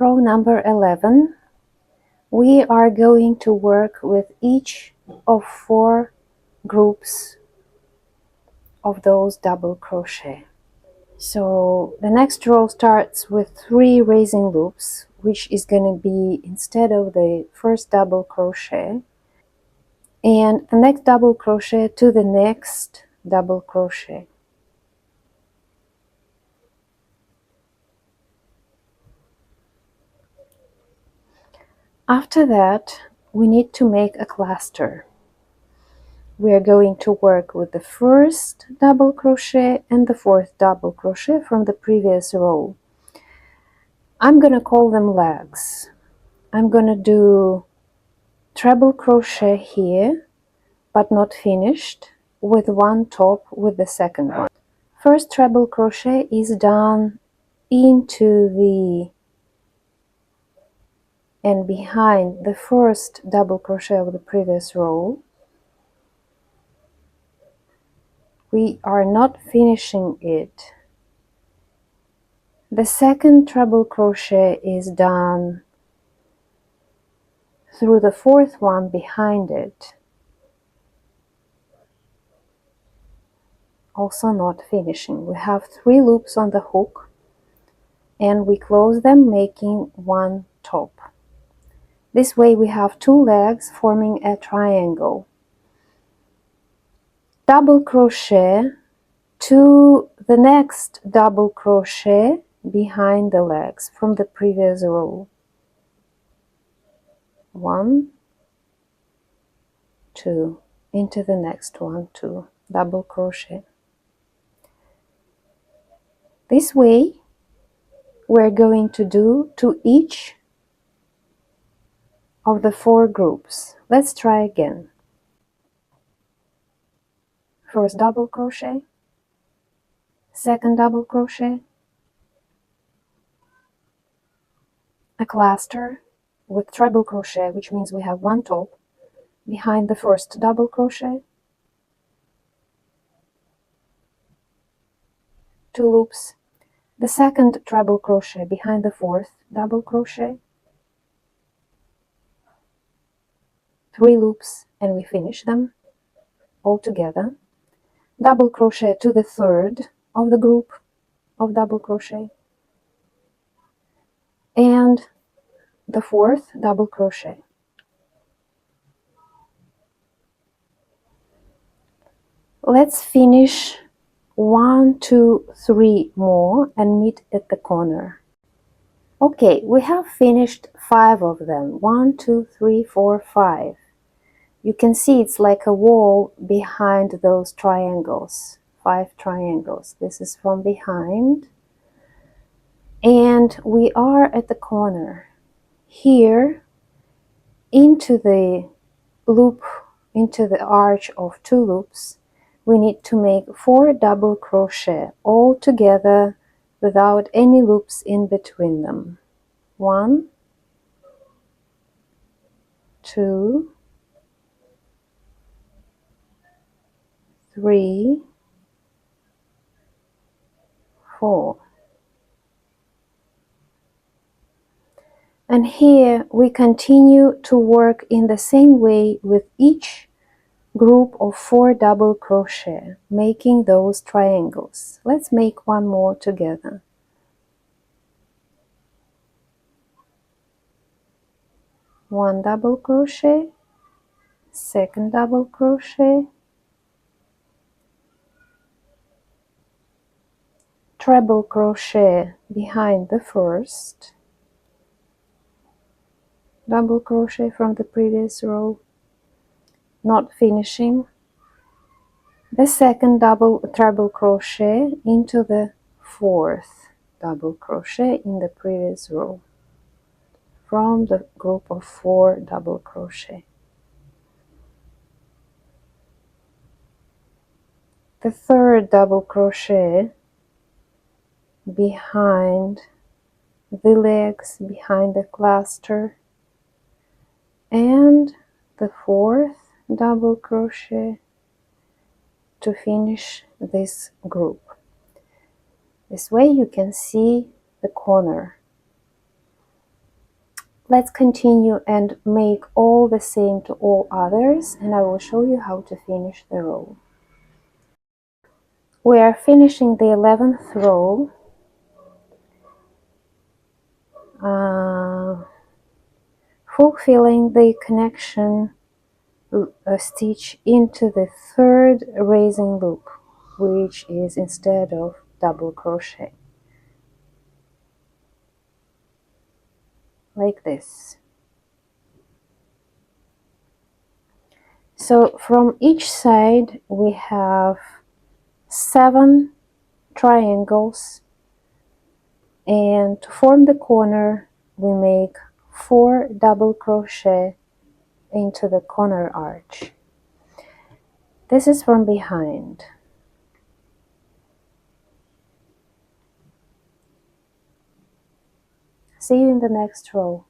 Row number 11, we are going to work with each of 4 groups of those double crochet. So the next row starts with 3 raising loops, which is going to be instead of the first double crochet, and the next double crochet to the next double crochet. After that, we need to make a cluster. We are going to work with the first double crochet and the 4th double crochet from the previous row. I'm going to call them legs. I'm going to do treble crochet here, but not finished, with 1 top with the second one. First treble crochet is done into the and behind the first double crochet of the previous row. We are not finishing it. The second treble crochet is done through the 4th one behind it, also not finishing. We have 3 loops on the hook and we close them, making 1 top. This way we have 2 legs forming a triangle. Double crochet to the next double crochet behind the legs from the previous row. 1, 2, into the next one, 2, double crochet. This way we're going to do to each of the 4 groups. Let's try again. First double crochet, second double crochet, a cluster with treble crochet, which means we have 1 top behind the first double crochet, 2 loops, the second treble crochet behind the 4th double crochet, 3 loops, and we finish them all together. Double crochet to the 3rd of the group of double crochet, and the 4th double crochet. Let's finish 1, 2, 3 more and meet at the corner. Okay, we have finished 5 of them. 1, 2, 3, 4, 5. You can see it's like a wall behind those triangles. 5 triangles. This is from behind. And we are at the corner. Here, into the loop, into the arch of 2 loops, we need to make 4 double crochet all together without any loops in between them. 1, 2, 3, 4. And here we continue to work in the same way with each group of 4 double crochet, making those triangles. Let's make 1 more together. 1 double crochet, second double crochet, treble crochet behind the first double crochet from the previous row, not finishing, the second treble crochet into the 4th double crochet in the previous row from the group of 4 double crochet. The 3rd double crochet behind the legs, behind the cluster, and the 4th double crochet to finish this group. This way you can see the corner. Let's continue and make all the same to all others, and I will show you how to finish the row. We are finishing the 11th row, fulfilling the connection stitch into the third raising loop, which is instead of double crochet, like this. So from each side we have 7 triangles, and to form the corner we make 4 double crochet into the corner arch. This is from behind. See you in the next row.